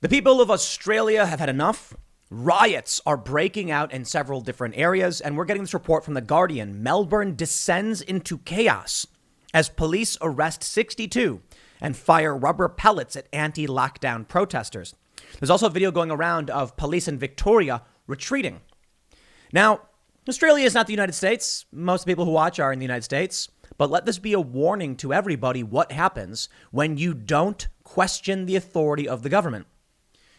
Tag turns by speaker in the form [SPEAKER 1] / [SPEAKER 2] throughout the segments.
[SPEAKER 1] The people of Australia have had enough. Riots are breaking out in several different areas, and we're getting this report from The Guardian. Melbourne descends into chaos as police arrest 62 and fire rubber pellets at anti-lockdown protesters. There's also a video going around of police in Victoria retreating. Now, Australia is not the United States. Most of the people who watch are in the United States. But let this be a warning to everybody what happens when you don't question the authority of the government.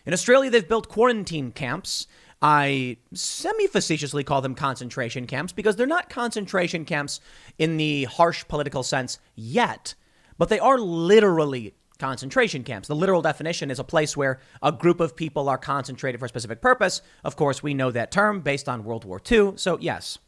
[SPEAKER 1] In Australia, they've built quarantine camps. I semi-facetiously call them concentration camps because they're not concentration camps in the harsh political sense yet, but they are literally concentration camps. The literal definition is a place where a group of people are concentrated for a specific purpose. Of course, we know that term based on World War II. So yes,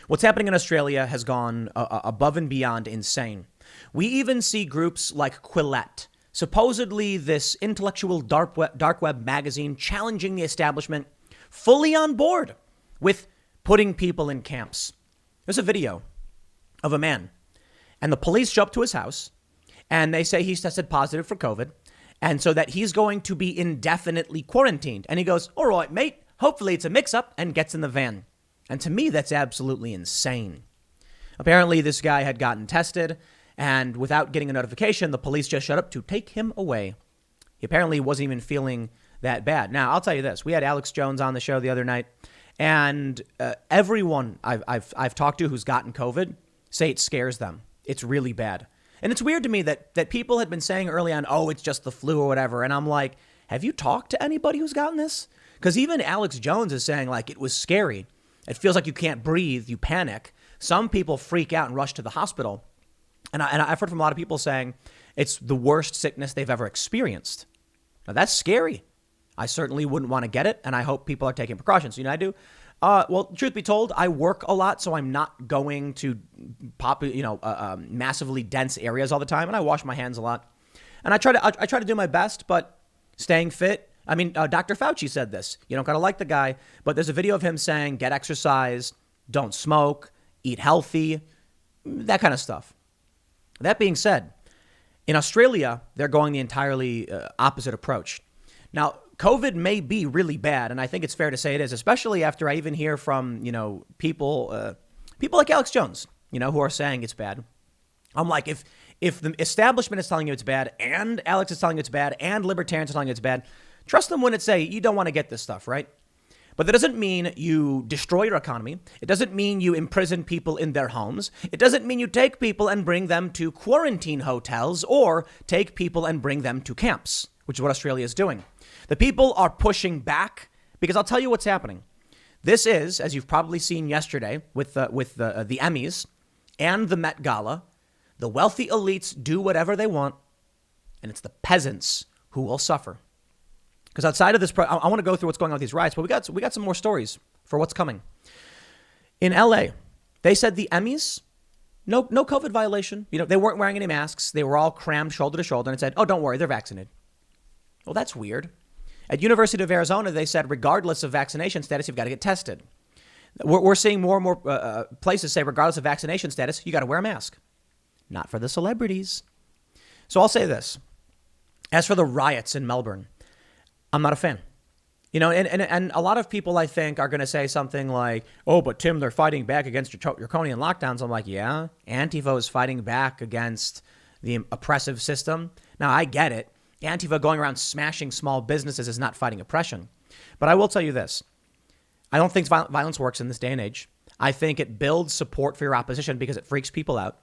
[SPEAKER 1] what's happening in Australia has gone above and beyond insane. We even see groups like Quillette, supposedly this intellectual dark web magazine challenging the establishment, fully on board with putting people in camps. There's a video of a man, and the police show up to his house, and they say he's tested positive for COVID, and so that he's going to be indefinitely quarantined. And he goes, "All right, mate, hopefully it's a mix-up," and gets in the van. And to me, that's absolutely insane. Apparently, this guy had gotten tested, and without getting a notification, the police just showed up to take him away. He apparently wasn't even feeling that bad. Now, I'll tell you this. We had Alex Jones on the show the other night, and everyone I've talked to who's gotten COVID say it scares them. It's really bad. And it's weird to me that people had been saying early on, oh, it's just the flu or whatever. And I'm like, have you talked to anybody who's gotten this? Because even Alex Jones is saying, like, it was scary. It feels like you can't breathe. You panic. Some people freak out and rush to the hospital. And I've heard from a lot of people saying it's the worst sickness they've ever experienced. Now, that's scary. I certainly wouldn't want to get it. And I hope people are taking precautions. You know, I do. Well, truth be told, I work a lot, so I'm not going to massively dense areas all the time, and I wash my hands a lot. And I try to do my best, but staying fit. I mean, Dr. Fauci said this. You don't gotta like the guy, but there's a video of him saying, get exercise, don't smoke, eat healthy, that kind of stuff. That being said, in Australia, they're going the entirely opposite approach. Now, COVID may be really bad, and I think it's fair to say it is, especially after I even hear from, people like Alex Jones, who are saying it's bad. I'm like, if the establishment is telling you it's bad, and Alex is telling you it's bad, and libertarians are telling you it's bad, trust them when it say you don't want to get this stuff, right? But that doesn't mean you destroy your economy. It doesn't mean you imprison people in their homes. It doesn't mean you take people and bring them to quarantine hotels or take people and bring them to camps, which is what Australia is doing. The people are pushing back because I'll tell you what's happening. This is, as you've probably seen yesterday with the Emmys and the Met Gala, the wealthy elites do whatever they want, and it's the peasants who will suffer. Because outside of this, I want to go through what's going on with these riots, but we got some more stories for what's coming. In LA, they said the Emmys, no COVID violation. They weren't wearing any masks. They were all crammed shoulder to shoulder and said, oh, don't worry, they're vaccinated. Well, that's weird. At University of Arizona, they said, regardless of vaccination status, you've got to get tested. We're seeing more and more places say, regardless of vaccination status, you got to wear a mask. Not for the celebrities. So I'll say this. As for the riots in Melbourne, I'm not a fan. And a lot of people, I think, are going to say something like, oh, but Tim, they're fighting back against draconian lockdowns. I'm like, yeah, Antifa is fighting back against the oppressive system. Now, I get it. Antifa going around smashing small businesses is not fighting oppression. But I will tell you this. I don't think violence works in this day and age. I think it builds support for your opposition because it freaks people out.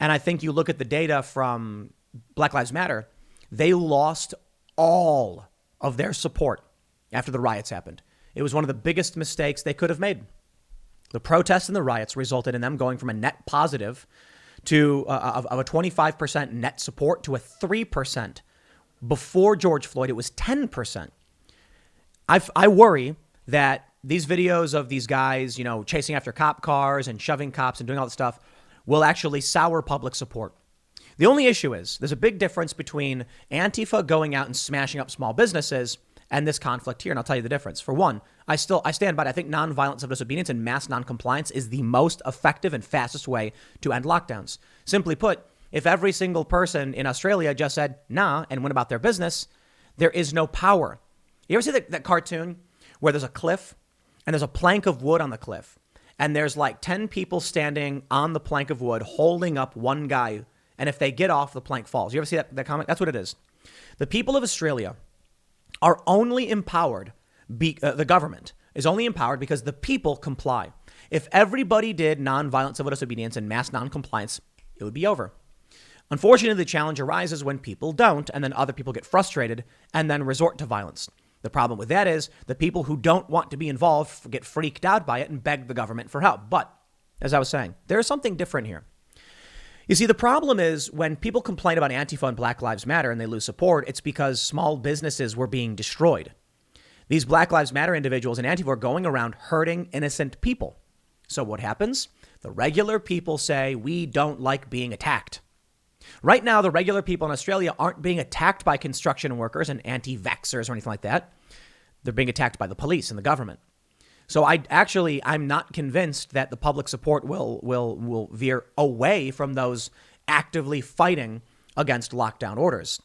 [SPEAKER 1] And I think you look at the data from Black Lives Matter, they lost all of their support after the riots happened. It was one of the biggest mistakes they could have made. The protests and the riots resulted in them going from a net positive to of a 25% net support to a 3%. Before George Floyd, it was 10%. I worry that these videos of these guys, chasing after cop cars and shoving cops and doing all that stuff will actually sour public support. The only issue is there's a big difference between Antifa going out and smashing up small businesses and this conflict here. And I'll tell you the difference. For one, I stand by it. I think nonviolent civil disobedience and mass noncompliance is the most effective and fastest way to end lockdowns. Simply put, if every single person in Australia just said, nah, and went about their business, There is no power. You ever see that cartoon where there's a cliff and there's a plank of wood on the cliff and there's like 10 people standing on the plank of wood holding up one guy, and if they get off, the plank falls. You ever see that comic? That's what it is. The people of Australia are only empowered, the government is only empowered because the people comply. If everybody did nonviolent civil disobedience and mass noncompliance, it would be over. Unfortunately, the challenge arises when people don't, and then other people get frustrated and then resort to violence. The problem with that is the people who don't want to be involved get freaked out by it and beg the government for help. But as I was saying, there's something different here. You see, the problem is when people complain about Antifa and Black Lives Matter and they lose support, it's because small businesses were being destroyed. These Black Lives Matter individuals and Antifa are going around hurting innocent people. So what happens? The regular people say, we don't like being attacked. Right now, the regular people in Australia aren't being attacked by construction workers and anti-vaxxers or anything like that. They're being attacked by the police and the government. So I'm not convinced that the public support will veer away from those actively fighting against lockdown orders.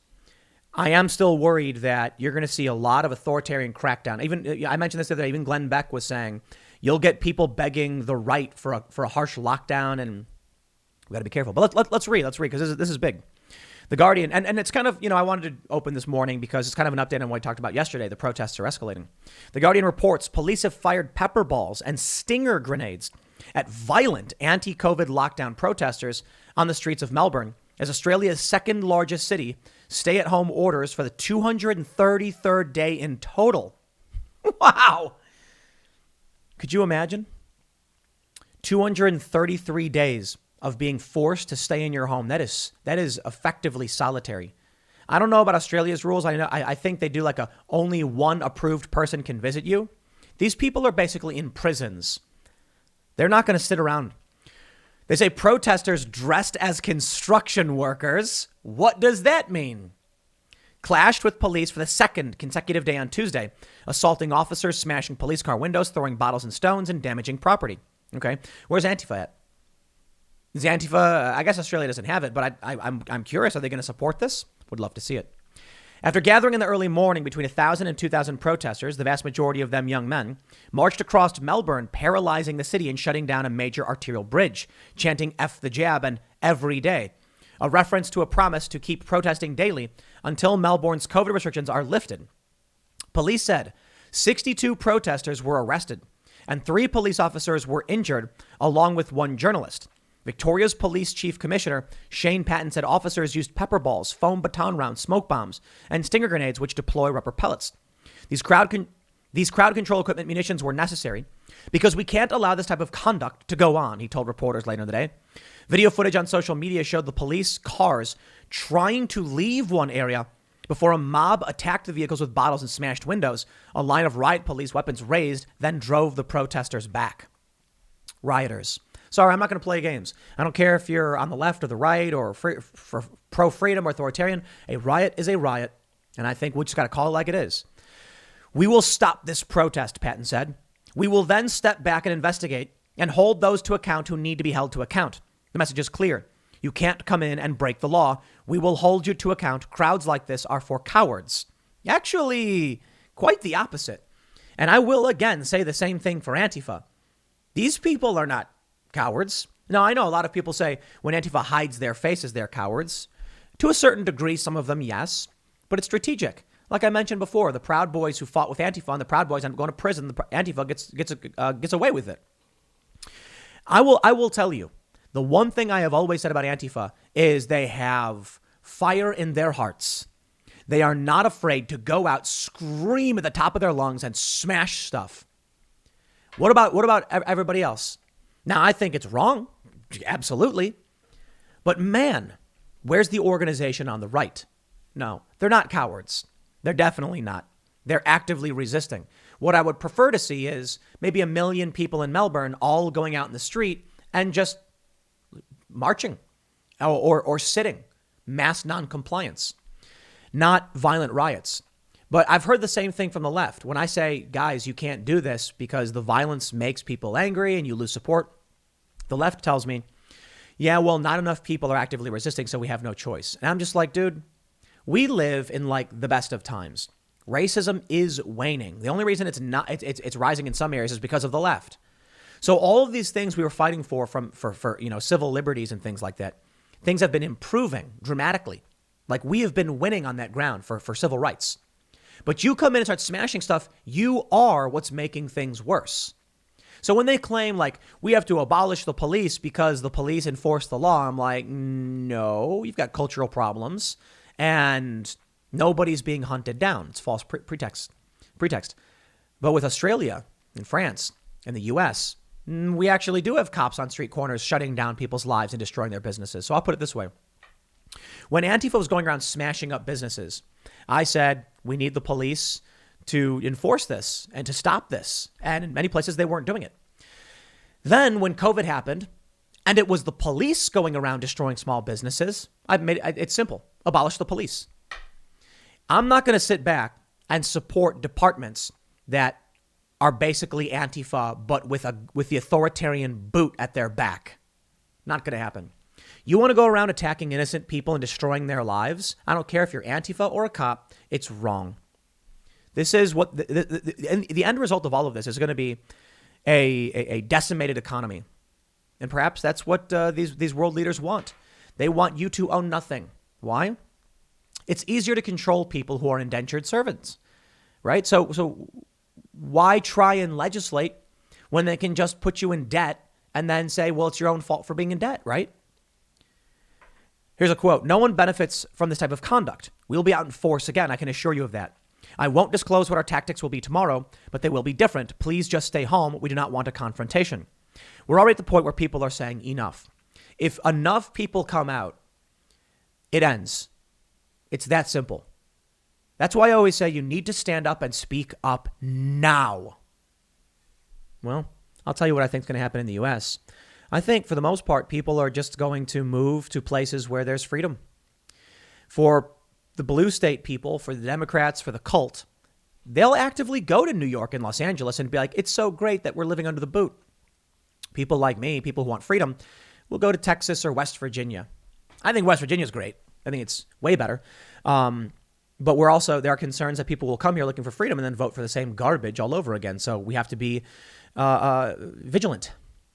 [SPEAKER 1] I am still worried that you're going to see a lot of authoritarian crackdown. Even I mentioned this the other day. Even Glenn Beck was saying you'll get people begging the right for a harsh lockdown, and we got to be careful. But let's read because this is big. The Guardian, and it's kind of, I wanted to open this morning because it's kind of an update on what I talked about yesterday. The protests are escalating. The Guardian reports police have fired pepper balls and stinger grenades at violent anti-COVID lockdown protesters on the streets of Melbourne as Australia's second largest city. Stay-at-home orders for the 233rd day in total. Wow. Could you imagine? 233 days of being forced to stay in your home. That is effectively solitary. I don't know about Australia's rules. I think they do like only one approved person can visit you. These people are basically in prisons. They're not going to sit around. They say protesters dressed as construction workers. What does that mean? Clashed with police for the second consecutive day on Tuesday, assaulting officers, smashing police car windows, throwing bottles and stones, and damaging property. Okay, where's Antifa at? Is Antifa, I guess Australia doesn't have it, but I'm curious, are they going to support this? Would love to see it. After gathering in the early morning, between 1,000 and 2,000 protesters, the vast majority of them young men, marched across Melbourne, paralyzing the city and shutting down a major arterial bridge, chanting F the jab and every day, a reference to a promise to keep protesting daily until Melbourne's COVID restrictions are lifted. Police said 62 protesters were arrested and 3 police officers were injured, along with 1 journalist. Victoria's Police Chief Commissioner Shane Patton said officers used pepper balls, foam baton rounds, smoke bombs, and stinger grenades, which deploy rubber pellets. These crowd control equipment munitions were necessary because we can't allow this type of conduct to go on, he told reporters later in the day. Video footage on social media showed the police cars trying to leave one area before a mob attacked the vehicles with bottles and smashed windows. A line of riot police, weapons raised, then drove the protesters back. Rioters. Sorry, I'm not going to play games. I don't care if you're on the left or the right or for pro-freedom or authoritarian. A riot is a riot, and I think we just got to call it like it is. We will stop this protest, Patton said. We will then step back and investigate and hold those to account who need to be held to account. The message is clear. You can't come in and break the law. We will hold you to account. Crowds like this are for cowards. Actually, quite the opposite. And I will again say the same thing for Antifa. These people are not cowards. Now, I know a lot of people say when Antifa hides their faces, they're cowards. To a certain degree, some of them, yes, but it's strategic. Like I mentioned before, the Proud Boys who fought with Antifa and the Proud Boys end up going to prison. The Antifa gets away with it. I will tell you, the one thing I have always said about Antifa is they have fire in their hearts. They are not afraid to go out, scream at the top of their lungs, and smash stuff. What about everybody else? Now, I think it's wrong. Absolutely. But man, where's the organization on the right? No, they're not cowards. They're definitely not. They're actively resisting. What I would prefer to see is maybe 1 million people in Melbourne all going out in the street and just marching or sitting. Mass noncompliance. Not violent riots. But I've heard the same thing from the left. When I say, guys, you can't do this because the violence makes people angry and you lose support, the left tells me, yeah, well, not enough people are actively resisting, so we have no choice. And I'm just like, dude, We live in like the best of times. Racism is waning. The only reason it's rising in some areas is because of the left. So all of these things we were fighting for civil liberties and things like that, things have been improving dramatically. Like we have been winning on that ground for civil rights. But you come in and start smashing stuff, you are what's making things worse. So when they claim like we have to abolish the police because the police enforce the law, I'm like, no, you've got cultural problems and nobody's being hunted down. It's false pretext. But with Australia and France and the US, we actually do have cops on street corners shutting down people's lives and destroying their businesses. So I'll put it this way. When Antifa was going around smashing up businesses, I said, we need the police to enforce this and to stop this. And in many places, they weren't doing it. Then when COVID happened and it was the police going around destroying small businesses, it's simple. Abolish the police. I'm not going to sit back and support departments that are basically Antifa, but with the authoritarian boot at their back. Not going to happen. You want to go around attacking innocent people and destroying their lives? I don't care if you're Antifa or a cop. It's wrong. This is what the end result of all of this is going to be a decimated economy. And perhaps that's what these world leaders want. They want you to own nothing. Why? It's easier to control people who are indentured servants, right? So why try and legislate when they can just put you in debt and then say, well, it's your own fault for being in debt, right? Here's a quote. No one benefits from this type of conduct. We'll be out in force again. I can assure you of that. I won't disclose what our tactics will be tomorrow, but they will be different. Please just stay home. We do not want a confrontation. We're already at the point where people are saying enough. If enough people come out, it ends. It's that simple. That's why I always say you need to stand up and speak up now. Well, I'll tell you what I think is going to happen in the U.S. I think for the most part, people are just going to move to places where there's freedom. For the blue state people, for the Democrats, for the cult, they'll actively go to New York and Los Angeles and be like, it's so great that we're living under the boot. People like me, people who want freedom, will go to Texas or West Virginia. I think West Virginia is great. I think it's way better. But there are concerns that people will come here looking for freedom and then vote for the same garbage all over again. So we have to be vigilant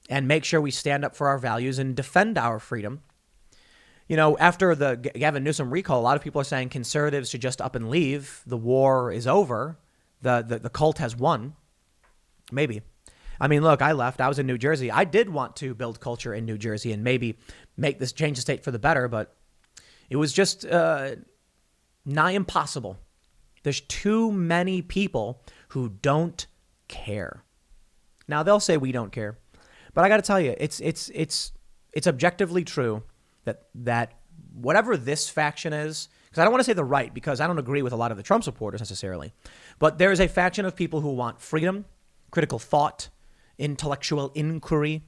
[SPEAKER 1] and make sure we stand up for our values and defend our freedom. You know, after the Gavin Newsom recall, a lot of people are saying conservatives should just up and leave. The war is over. The cult has won. Maybe. I mean, look, I left. I was in New Jersey. I did want to build culture in New Jersey and maybe change the state for the better, but it was just nigh impossible. There's too many people who don't care. Now they'll say we don't care, but I got to tell you, it's objectively true that whatever this faction is, because I don't want to say the right because I don't agree with a lot of the Trump supporters necessarily, but there is a faction of people who want freedom, critical thought, intellectual inquiry.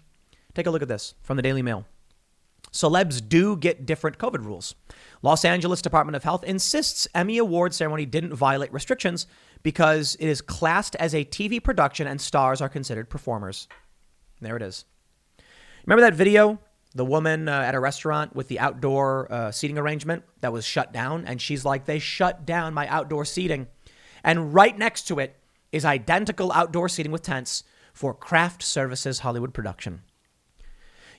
[SPEAKER 1] Take a look at this from the Daily Mail. Celebs do get different COVID rules. Los Angeles Department of Health insists Emmy Award ceremony didn't violate restrictions because it is classed as a TV production and stars are considered performers. There it is. Remember that video? The woman at a restaurant with the outdoor seating arrangement that was shut down. And she's like, they shut down my outdoor seating. And right next to it is identical outdoor seating with tents for Craft Services Hollywood production.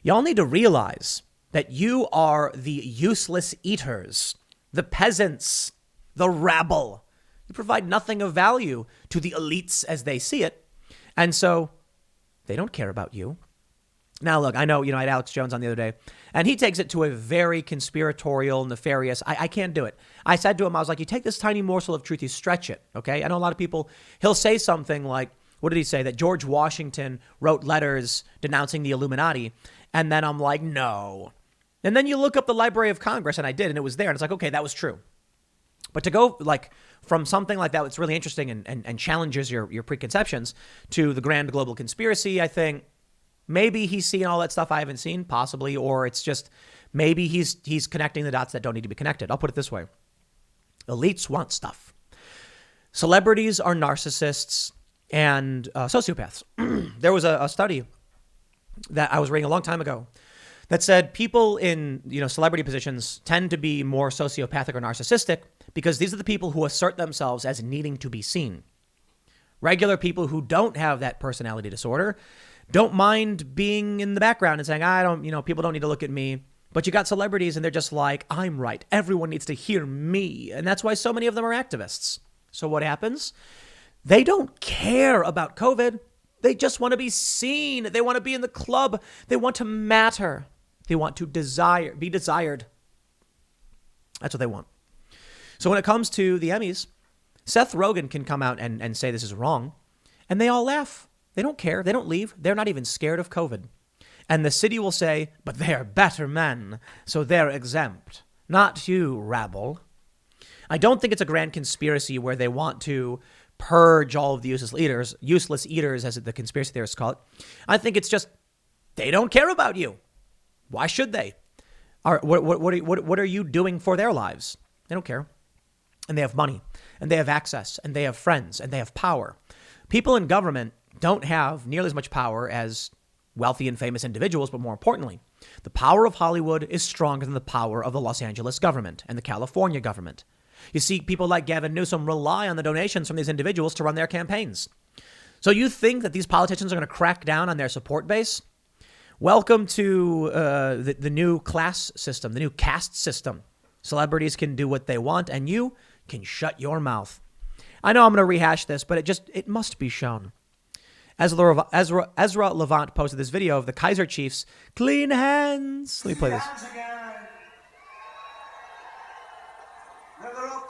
[SPEAKER 1] Y'all need to realize that you are the useless eaters, the peasants, the rabble. You provide nothing of value to the elites as they see it. And so they don't care about you. Now, look, I know, I had Alex Jones on the other day, and he takes it to a very conspiratorial, nefarious. I can't do it. I said to him, I was like, you take this tiny morsel of truth, you stretch it. Okay. I know a lot of people, he'll say something like, what did he say? That George Washington wrote letters denouncing the Illuminati. And then I'm like, no. And then you look up the Library of Congress, and I did, and it was there. And it's like, okay, that was true. But to go like from something like that, it's really interesting and challenges your preconceptions to the grand global conspiracy. I think maybe he's seeing all that stuff I haven't seen, possibly, or it's just maybe he's connecting the dots that don't need to be connected. I'll put it this way. Elites want stuff. Celebrities are narcissists and sociopaths. There was a study that I was reading a long time ago that said people in, celebrity positions tend to be more sociopathic or narcissistic because these are the people who assert themselves as needing to be seen. Regular people who don't have that personality disorder don't mind being in the background and saying, people don't need to look at me. But you got celebrities and they're just like, I'm right. Everyone needs to hear me. And that's why so many of them are activists. So what happens? They don't care about COVID. They just want to be seen. They want to be in the club. They want to matter. They want to be desired. That's what they want. So when it comes to the Emmys, Seth Rogen can come out and say this is wrong. And they all laugh. They don't care. They don't leave. They're not even scared of COVID. And the city will say, but they're better men, so they're exempt. Not you, rabble. I don't think it's a grand conspiracy where they want to purge all of the useless eaters, as the conspiracy theorists call it. I think it's just they don't care about you. Why should they? What are you doing for their lives? They don't care. And they have money, and they have access, and they have friends, and they have power. People in government don't have nearly as much power as wealthy and famous individuals, but more importantly, the power of Hollywood is stronger than the power of the Los Angeles government and the California government. You see, people like Gavin Newsom rely on the donations from these individuals to run their campaigns. So you think that these politicians are going to crack down on their support base? Welcome to the new class system, the new caste system. Celebrities can do what they want, and you can shut your mouth. I know I'm going to rehash this, but it must be shown. Ezra Levant posted this video of the Kaiser Chiefs clean hands. Let me play this.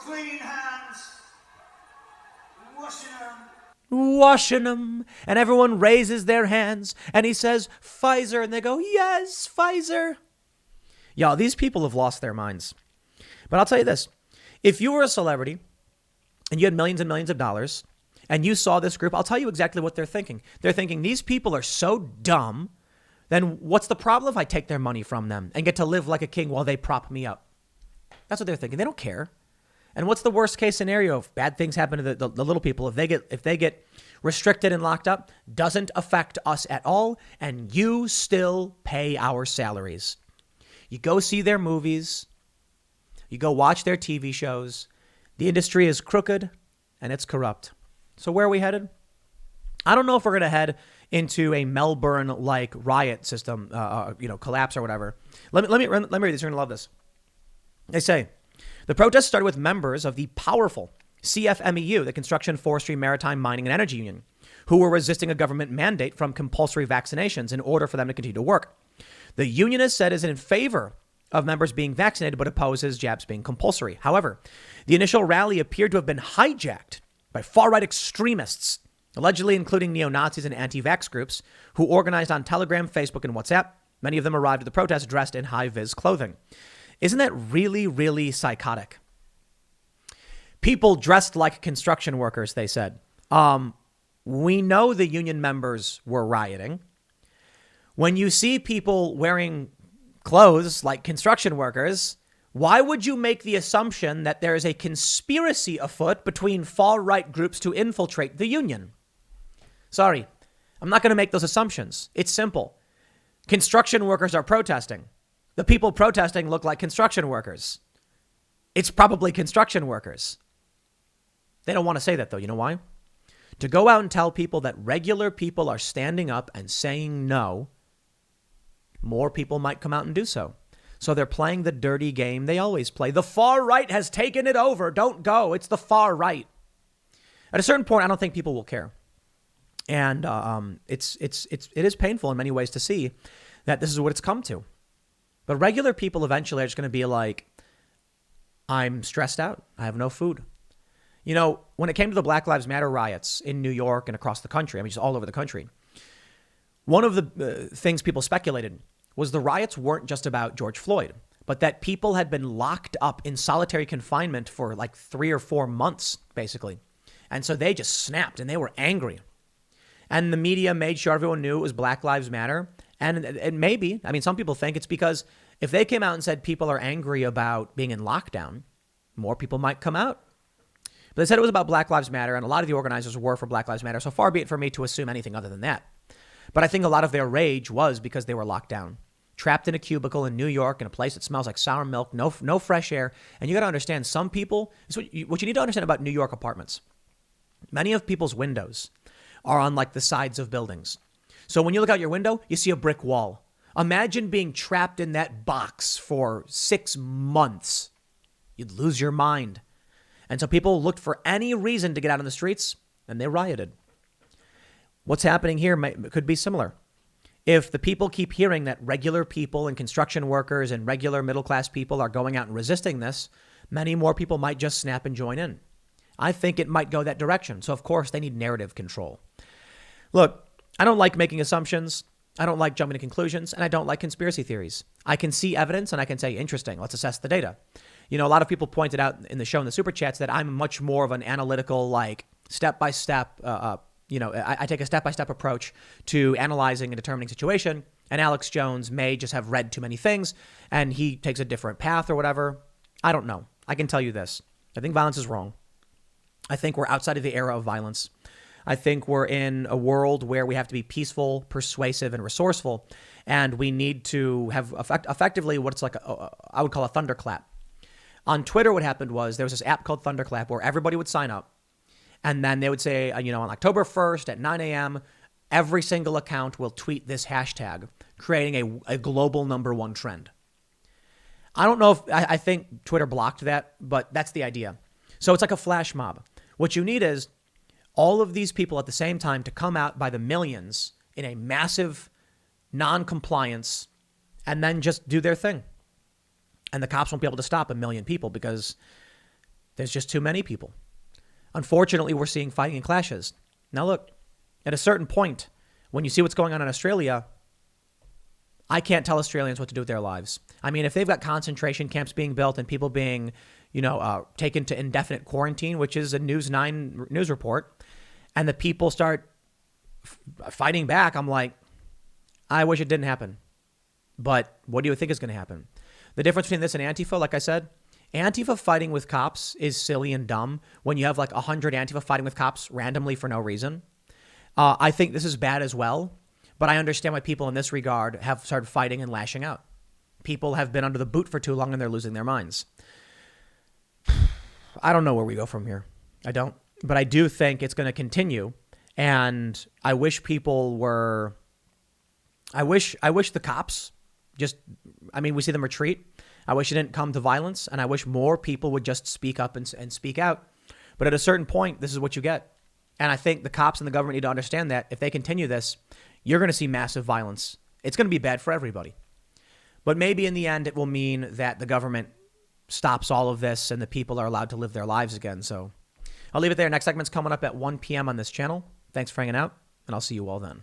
[SPEAKER 2] Clean hands.
[SPEAKER 1] Washing them. And everyone raises their hands. And he says, Pfizer. And they go, yes, Pfizer. Y'all, these people have lost their minds. But I'll tell you this. If you were a celebrity and you had millions and millions of dollars and you saw this group, I'll tell you exactly what they're thinking. They're thinking, these people are so dumb. Then what's the problem if I take their money from them and get to live like a king while they prop me up? That's what they're thinking. They don't care. And what's the worst case scenario if bad things happen to the little people? If they get restricted and locked up, doesn't affect us at all, and you still pay our salaries. You go see their movies. You go watch their TV shows. The industry is crooked and it's corrupt. So where are we headed? I don't know if we're going to head into a Melbourne-like riot system, collapse or whatever. Let me read this. You're going to love this. They say, the protest started with members of the powerful CFMEU, the Construction, Forestry, Maritime, Mining, and Energy Union, who were resisting a government mandate from compulsory vaccinations in order for them to continue to work. The union has said is in favor of members being vaccinated, but opposes jabs being compulsory. However, the initial rally appeared to have been hijacked by far-right extremists, allegedly including neo-Nazis and anti-vax groups, who organized on Telegram, Facebook, and WhatsApp. Many of them arrived at the protest dressed in high-vis clothing. Isn't that really, really psychotic? People dressed like construction workers, they said. We know the union members were rioting. When you see people wearing clothes like construction workers, why would you make the assumption that there is a conspiracy afoot between far-right groups to infiltrate the union? Sorry, I'm not going to make those assumptions. It's simple. Construction workers are protesting. The people protesting look like construction workers. It's probably construction workers. They don't want to say that, though. You know why? To go out and tell people that regular people are standing up and saying no, more people might come out and do so. So they're playing the dirty game they always play. The far right has taken it over. Don't go. It's the far right. At a certain point, I don't think people will care. And it is painful in many ways to see that this is what it's come to. But regular people eventually are just going to be like, I'm stressed out. I have no food. You know, when it came to the Black Lives Matter riots in New York and across the country, I mean, just all over the country, one of the things people speculated was the riots weren't just about George Floyd, but that people had been locked up in solitary confinement for like 3 or 4 months, basically. And so they just snapped and they were angry. And the media made sure everyone knew it was Black Lives Matter. And maybe, I mean, some people think it's because if they came out and said people are angry about being in lockdown, more people might come out. But they said it was about Black Lives Matter, and a lot of the organizers were for Black Lives Matter. So far be it for me to assume anything other than that. But I think a lot of their rage was because they were locked down. trapped in a cubicle in New York in a place that smells like sour milk, no fresh air. And you got to understand, some people, what you need to understand about New York apartments, many of people's windows are on like the sides of buildings. So when you look out your window, you see a brick wall. Imagine being trapped in that box for 6 months. You'd lose your mind. And so people looked for any reason to get out on the streets, and they rioted. What's happening here could be similar. If the people keep hearing that regular people and construction workers and regular middle-class people are going out and resisting this, many more people might just snap and join in. I think it might go that direction. So, of course, they need narrative control. Look, I don't like making assumptions. I don't like jumping to conclusions, and I don't like conspiracy theories. I can see evidence, and I can say, interesting, let's assess the data. You know, a lot of people pointed out in the show, in the super chats, that I'm much more of an analytical, like, step-by-step, I take a step-by-step approach to analyzing and determining situation, and Alex Jones may just have read too many things, and he takes a different path or whatever. I don't know. I can tell you this. I think violence is wrong. I think we're outside of the era of violence. I think we're in a world where we have to be peaceful, persuasive, and resourceful, and we need to have effectively what's like I would call a thunderclap. On Twitter, what happened was there was this app called Thunderclap where everybody would sign up, and then they would say, on October 1st at 9 a.m., every single account will tweet this hashtag, creating a global #1 trend. I don't know if I think Twitter blocked that, but that's the idea. So it's like a flash mob. What you need is all of these people at the same time to come out by the millions in a massive non-compliance and then just do their thing. And the cops won't be able to stop 1 million people because there's just too many people. Unfortunately, we're seeing fighting and clashes. Now, look, at a certain point, when you see what's going on in Australia, I can't tell Australians what to do with their lives. I mean, if they've got concentration camps being built and people being, taken to indefinite quarantine, which is a News 9 news report, and the people start fighting back, I'm like, I wish it didn't happen. But what do you think is going to happen? The difference between this and Antifa, like I said, Antifa fighting with cops is silly and dumb when you have like 100 Antifa fighting with cops randomly for no reason. I think this is bad as well, but I understand why people in this regard have started fighting and lashing out. People have been under the boot for too long and they're losing their minds. I don't know where we go from here. I don't. But I do think it's going to continue. And I wish people were... I wish the cops we see them retreat. I wish it didn't come to violence. And I wish more people would just speak up and speak out. But at a certain point, this is what you get. And I think the cops and the government need to understand that if they continue this, you're going to see massive violence. It's going to be bad for everybody. But maybe in the end, it will mean that the government stops all of this and the people are allowed to live their lives again. So I'll leave it there. Next segment's coming up at 1 p.m. on this channel. Thanks for hanging out, and I'll see you all then.